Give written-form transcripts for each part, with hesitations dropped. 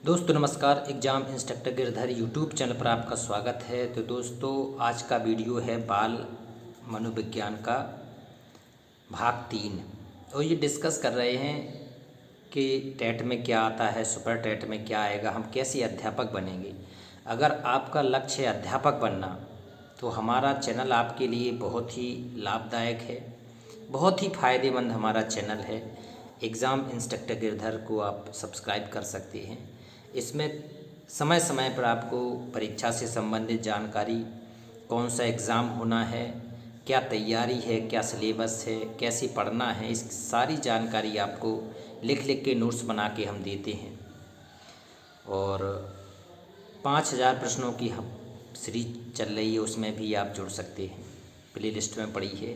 दोस्तों नमस्कार। Exam instructor Girdhar YouTube channel पर आपका स्वागत है। तो दोस्तों आज का वीडियो है बाल मनोविज्ञान का भाग 3 और ये डिस्कस कर रहे हैं कि टेट में क्या आता है, सुपर टेट में क्या आएगा, हम कैसे अध्यापक बनेंगे। अगर आपका लक्ष्य है अध्यापक बनना तो हमारा चैनल आपके लिए बहुत ही लाभदायक है, बहुत ही फ़ायदेमंद हमारा चैनल है। एग्ज़ाम इंस्ट्रक्टर गिरधर को आप सब्सक्राइब कर सकते हैं। इसमें समय समय पर आपको परीक्षा से संबंधित जानकारी, कौन सा एग्ज़ाम होना है, क्या तैयारी है, क्या सिलेबस है, कैसे पढ़ना है, इस सारी जानकारी आपको लिख लिख के नोट्स बना के हम देते हैं। और 5000 प्रश्नों की हम सीरीज चल रही है, उसमें भी आप जुड़ सकते हैं, प्ले लिस्ट में पड़ी है।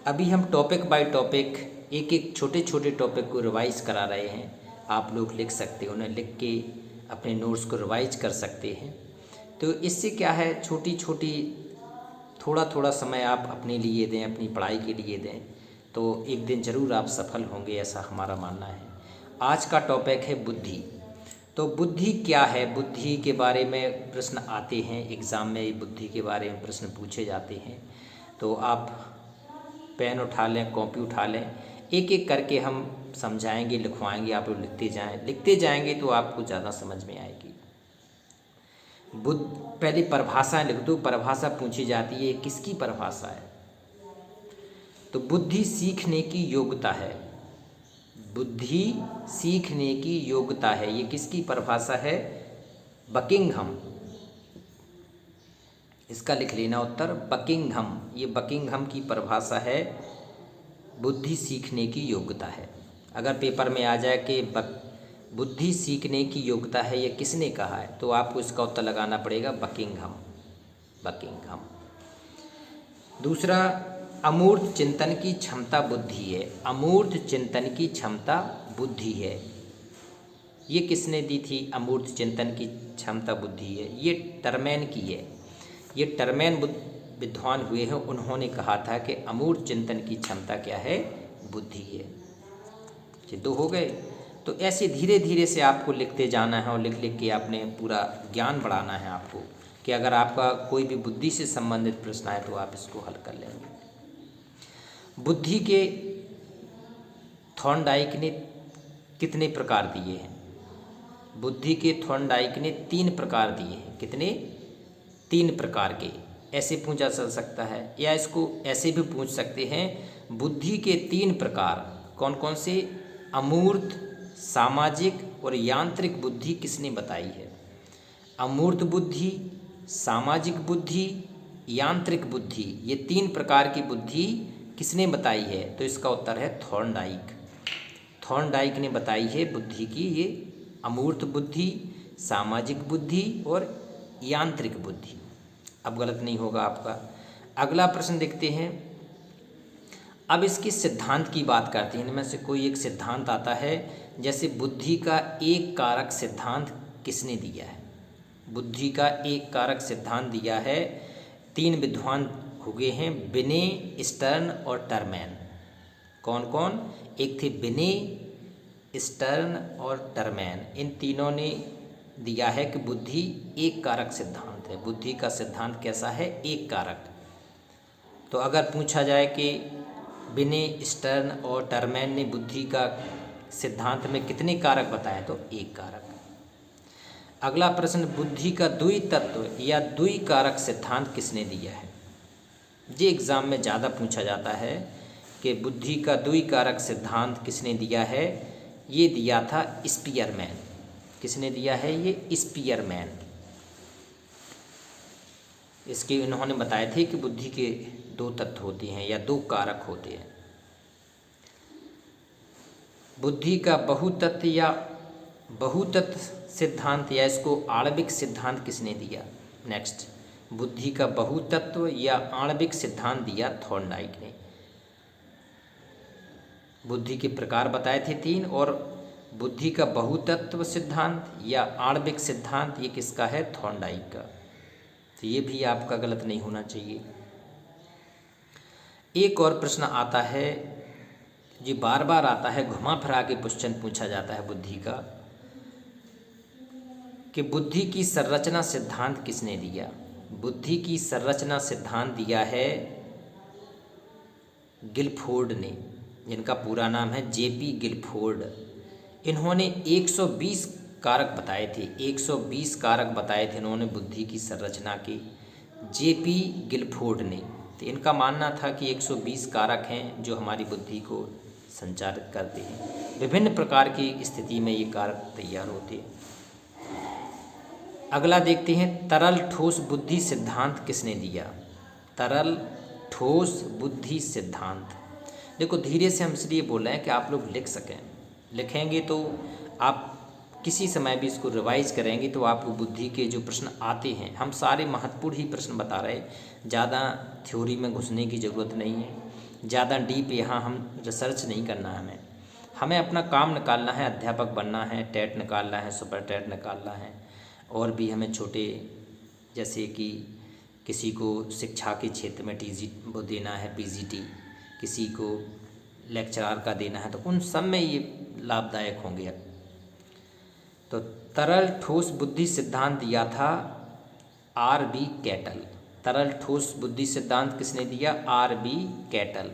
अभी हम टॉपिक बाय टॉपिक एक एक छोटे छोटे टॉपिक को रिवाइज़ करा रहे हैं। आप लोग लिख सकते हैं, उन्हें लिख के अपने नोट्स को रिवाइज कर सकते हैं। तो इससे क्या है, छोटी छोटी थोड़ा थोड़ा समय आप अपने लिए दें, अपनी पढ़ाई के लिए दें, तो एक दिन ज़रूर आप सफल होंगे, ऐसा हमारा मानना है। आज का टॉपिक है बुद्धि। तो बुद्धि क्या है, बुद्धि के बारे में प्रश्न आते हैं एग्ज़ाम में, बुद्धि के बारे में प्रश्न पूछे जाते हैं। तो आप पेन उठा लें, कॉपी उठा लें, एक एक करके हम समझाएंगे, लिखवाएंगे, आप लोग लिखते जाएंगे तो आपको ज़्यादा समझ में आएगी। बुद्ध पहले परिभाषाएं लिख दो। परिभाषा पूछी जाती है, किसकी परिभाषा है? तो बुद्धि सीखने की योग्यता है। बुद्धि सीखने की योग्यता है, ये किसकी परिभाषा है? बकिंघम। इसका लिख लेना उत्तर, बकिंघम। ये बकिंघम की परिभाषा है, बुद्धि सीखने की योग्यता है। अगर पेपर में आ जाए कि बुद्धि सीखने की योग्यता है, ये किसने कहा है, तो आपको इसका उत्तर लगाना पड़ेगा बकिंघम। बकिंघम। दूसरा, अमूर्त चिंतन की क्षमता बुद्धि है। अमूर्त चिंतन की क्षमता बुद्धि है, ये किसने दी थी? अमूर्त चिंतन की क्षमता बुद्धि है, ये टर्मैन की है। ये टर्मैन विद्वान हुए हैं, उन्होंने कहा था कि अमूर्त चिंतन की क्षमता क्या है? बुद्धि है। ये दो हो गए। तो ऐसे धीरे धीरे से आपको लिखते जाना है और लिख लिख के आपने पूरा ज्ञान बढ़ाना है आपको, कि अगर आपका कोई भी बुद्धि से संबंधित प्रश्न आए तो आप इसको हल कर लेंगे। बुद्धि के थॉर्नडाइक ने कितने प्रकार दिए हैं? बुद्धि के थॉर्नडाइक ने 3 प्रकार दिए हैं। कितने? 3 प्रकार के। ऐसे पूछा चल सकता है, या इसको ऐसे भी पूछ सकते हैं, बुद्धि के 3 प्रकार कौन कौन से? अमूर्त, सामाजिक और यांत्रिक बुद्धि किसने बताई है? अमूर्त बुद्धि, सामाजिक बुद्धि, यांत्रिक बुद्धि, ये 3 प्रकार की बुद्धि किसने बताई है? तो इसका उत्तर है थॉर्नडाइक। थॉर्नडाइक ने बताई है बुद्धि की ये अमूर्त बुद्धि, सामाजिक बुद्धि और यांत्रिक बुद्धि। अब गलत नहीं होगा आपका। अगला प्रश्न देखते हैं। अब इसके सिद्धांत की बात करते हैं। इनमें से कोई एक सिद्धांत आता है, जैसे बुद्धि का एक कारक सिद्धांत किसने दिया है? बुद्धि का एक कारक सिद्धांत दिया है, 3 विद्वान हो गए हैं, बिने, स्टर्न और टर्मैन। कौन कौन? एक थे बिने, स्टर्न और टर्मैन। इन तीनों ने दिया है कि बुद्धि एक कारक सिद्धांत है। बुद्धि का सिद्धांत कैसा है? एक कारक। तो अगर पूछा जाए कि बिने, स्टर्न और टर्मैन ने बुद्धि का सिद्धांत में कितने कारक बताए, तो एक कारक। अगला प्रश्न, बुद्धि का द्वितत्व या द्विकारक सिद्धांत किसने दिया है? ये एग्ज़ाम में ज़्यादा पूछा जाता है कि बुद्धि का द्विकारक सिद्धांत किसने दिया है? ये दिया था स्पीयरमैन। किसने दिया है? ये स्पीयरमैन। इसके इन्होंने बताए थे कि बुद्धि के 2 तत्व होते हैं या 2 कारक होते हैं। बुद्धि का बहुतत्व या बहुतत्व सिद्धांत या इसको आणविक सिद्धांत किसने दिया? नेक्स्ट, बुद्धि का बहुतत्व या आणविक सिद्धांत दिया थॉर्नडाइक ने। बुद्धि के प्रकार बताए थे 3, और बुद्धि का बहुतत्व सिद्धांत या आणविक सिद्धांत ये किसका है? थॉर्नडाइक का। तो ये भी आपका गलत नहीं होना चाहिए। एक और प्रश्न आता है, ये बार बार आता है, घुमा फिरा के क्वेश्चन पूछा जाता है बुद्धि का। कि बुद्धि की संरचना सिद्धांत किसने दिया। बुद्धि की संरचना सिद्धांत दिया है गिलफोर्ड ने, जिनका पूरा नाम है जेपी गिलफोर्ड। इन्होंने 120 कारक बताए थे, 120 कारक बताए थे इन्होंने बुद्धि की संरचना के, जेपी गिलफोर्ड ने। तो इनका मानना था कि 120 कारक हैं जो हमारी बुद्धि को संचालित करते हैं। विभिन्न प्रकार की स्थिति में ये कारक तैयार होते हैं। अगला देखते हैं, तरल ठोस बुद्धि सिद्धांत किसने दिया। तरल ठोस बुद्धि सिद्धांत। देखो धीरे से हम इसलिए बोल रहे हैं कि आप लोग लिख सकें, लिखेंगे तो आप किसी समय भी इसको रिवाइज करेंगे तो आपको बुद्धि के जो प्रश्न आते हैं, हम सारे महत्वपूर्ण ही प्रश्न बता रहे हैं, ज़्यादा थ्योरी में घुसने की ज़रूरत नहीं है, ज़्यादा डीप यहाँ हम रिसर्च नहीं करना है। हमें अपना काम निकालना है, अध्यापक बनना है, टेट निकालना है, सुपर टेट निकालना है, और भी हमें छोटे जैसे कि किसी को शिक्षा के क्षेत्र में टीजी वो देना है, पीजीटी, किसी को लेक्चरार का देना है, तो उन सब में ये लाभदायक होंगे। तो तरल ठोस बुद्धि सिद्धांत दिया था आर.बी. कैटल। तरल ठोस बुद्धि सिद्धांत किसने दिया? आर.बी. कैटल।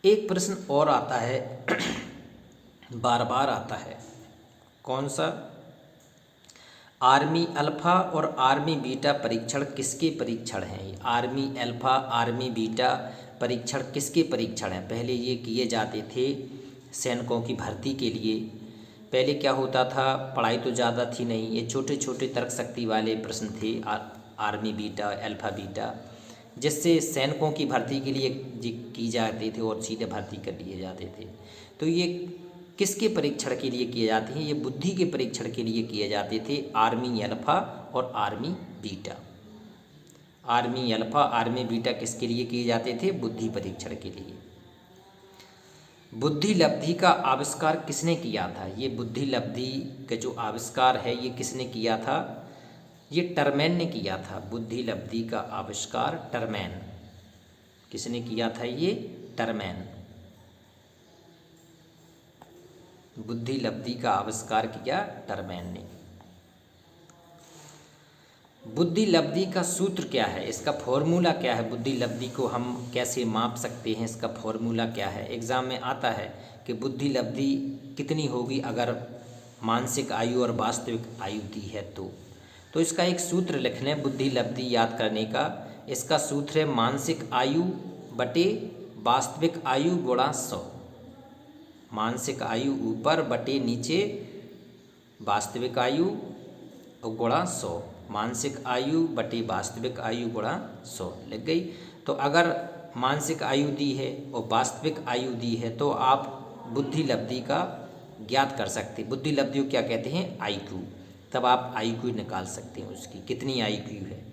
एक प्रश्न और आता है बार बार आता है, कौन सा? आर्मी अल्फ़ा और आर्मी बीटा परीक्षण किसके परीक्षण हैं? आर्मी अल्फ़ा आर्मी बीटा परीक्षण किसके परीक्षण हैं? पहले ये किए जाते थे सैनिकों की भर्ती के लिए। पहले क्या होता था, पढ़ाई तो ज़्यादा थी नहीं, ये छोटे छोटे तर्क शक्ति वाले प्रश्न थे, आर्मी बीटा अल्फ़ा बीटा, जिससे सैनिकों की भर्ती के लिए की जाते थे और सीधे भर्ती कर लिए जाते थे। तो ये किसके परीक्षण के लिए किए जाते हैं? ये बुद्धि के परीक्षण के लिए किए जाते थे, आर्मी अल्फ़ा और army beta. Army alpha army beta किसके लिए किए जाते थे? बुद्धि परीक्षण के लिए। बुद्धि लब्धि का आविष्कार किसने किया था? ये बुद्धि लब्धि का जो आविष्कार है ये किसने किया था? ये टरमैन ने किया था। बुद्धि लब्धि का आविष्कार टरमैन। किसने किया था? ये टरमैन। बुद्धि लब्धि का आविष्कार किया टरमैन ने। बुद्धि लब्धि का सूत्र क्या है? इसका फॉर्मूला क्या है? बुद्धि लब्धि को हम कैसे माप सकते हैं? इसका फॉर्मूला क्या है? एग्ज़ाम में आता है कि बुद्धि लब्धि कितनी होगी अगर मानसिक आयु और वास्तविक आयु दी है तो इसका एक सूत्र लिख लें बुद्धि लब्धि याद करने का। इसका सूत्र है मानसिक आयु बटे वास्तविक आयु गुणा 100। मानसिक आयु ऊपर बटे नीचे वास्तविक आयु और गुणा 100। मानसिक आयु बटे वास्तविक आयु गुणा 100 लग गई। तो अगर मानसिक आयु दी है और वास्तविक आयु दी है तो आप बुद्धि लब्धि का ज्ञात कर सकते। बुद्धि लब्धि को क्या कहते हैं? आईक्यू। तब आप आईक्यू निकाल सकते हैं उसकी कितनी आईक्यू है।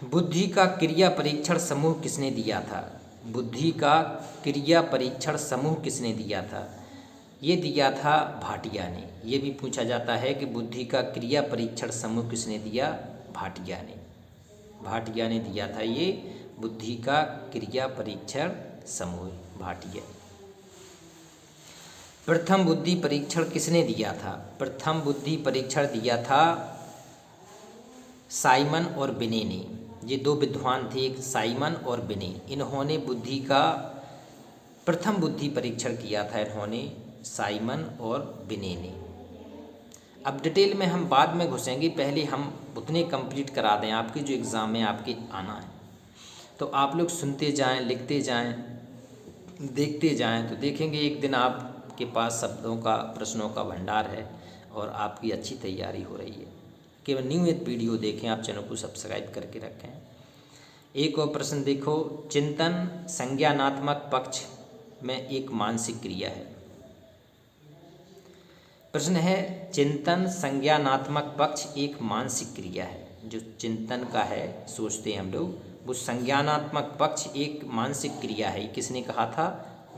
बुद्धि का क्रिया परीक्षण समूह किसने दिया था? बुद्धि का क्रिया परीक्षण समूह किसने दिया था? ये दिया था भाटिया ने। ये भी पूछा जाता है कि बुद्धि का क्रिया परीक्षण समूह किसने दिया? भाटिया ने। भाटिया ने दिया था ये बुद्धि का क्रिया परीक्षण समूह, भाटिया। प्रथम बुद्धि परीक्षण किसने दिया था? प्रथम बुद्धि परीक्षण दिया था साइमन और बिने ने। ये दो विद्वान थे, एक साइमन और बिने। इन्होंने बुद्धि का प्रथम बुद्धि परीक्षण किया था, इन्होंने साइमन और बिने ने। अब डिटेल में हम बाद में घुसेंगे, पहले हम उतने कंप्लीट करा दें आपके जो एग्ज़ाम में आपके आना है। तो आप लोग सुनते जाएं, लिखते जाएं, देखते जाएं, तो देखेंगे एक दिन आपके पास शब्दों का प्रश्नों का भंडार है और आपकी अच्छी तैयारी हो रही है। केवल नियमित वीडियो देखें, आप चैनल को सब्सक्राइब करके रखें। एक और प्रश्न देखो, चिंतन संज्ञानात्मक पक्ष में एक मानसिक क्रिया है। प्रश्न है, चिंतन संज्ञानात्मक पक्ष एक मानसिक क्रिया है। जो चिंतन का है, सोचते हैं हम लोग, वो संज्ञानात्मक पक्ष एक मानसिक क्रिया है। किसने कहा था?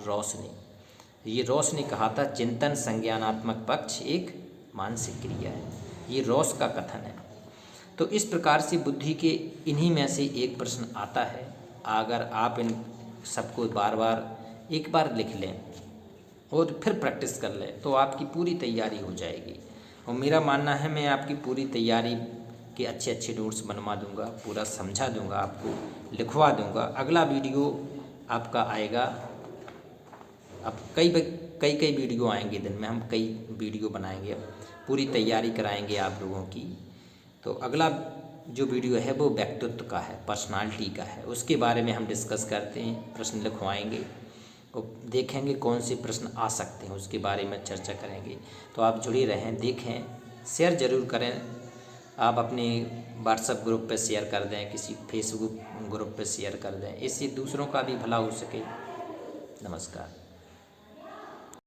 रॉस ने। ये रॉस ने कहा था चिंतन संज्ञानात्मक पक्ष एक मानसिक क्रिया है। ये रॉस का कथन है। तो इस प्रकार से बुद्धि के इन्हीं में से एक प्रश्न आता है। अगर आप इन सबको बार बार एक बार लिख लें और फिर प्रैक्टिस कर लें तो आपकी पूरी तैयारी हो जाएगी। और मेरा मानना है मैं आपकी पूरी तैयारी के अच्छे अच्छे नोट्स बनवा दूंगा, पूरा समझा दूंगा, आपको लिखवा दूंगा। अगला वीडियो आपका आएगा, अब कई वीडियो आएंगे दिन में, हम कई वीडियो बनाएंगे, पूरी तैयारी कराएंगे आप लोगों की। तो अगला जो वीडियो है वो व्यक्तित्व का है, पर्सनालिटी का है, उसके बारे में हम डिस्कस करते हैं, प्रश्न लिखवाएंगे और देखेंगे कौन से प्रश्न आ सकते हैं, उसके बारे में चर्चा करेंगे। तो आप जुड़े रहें, देखें, शेयर ज़रूर करें। आप अपने व्हाट्सएप ग्रुप पे शेयर कर दें, किसी फेसबुक ग्रुप पे शेयर कर दें, इससे दूसरों का भी भला हो सके। नमस्कार।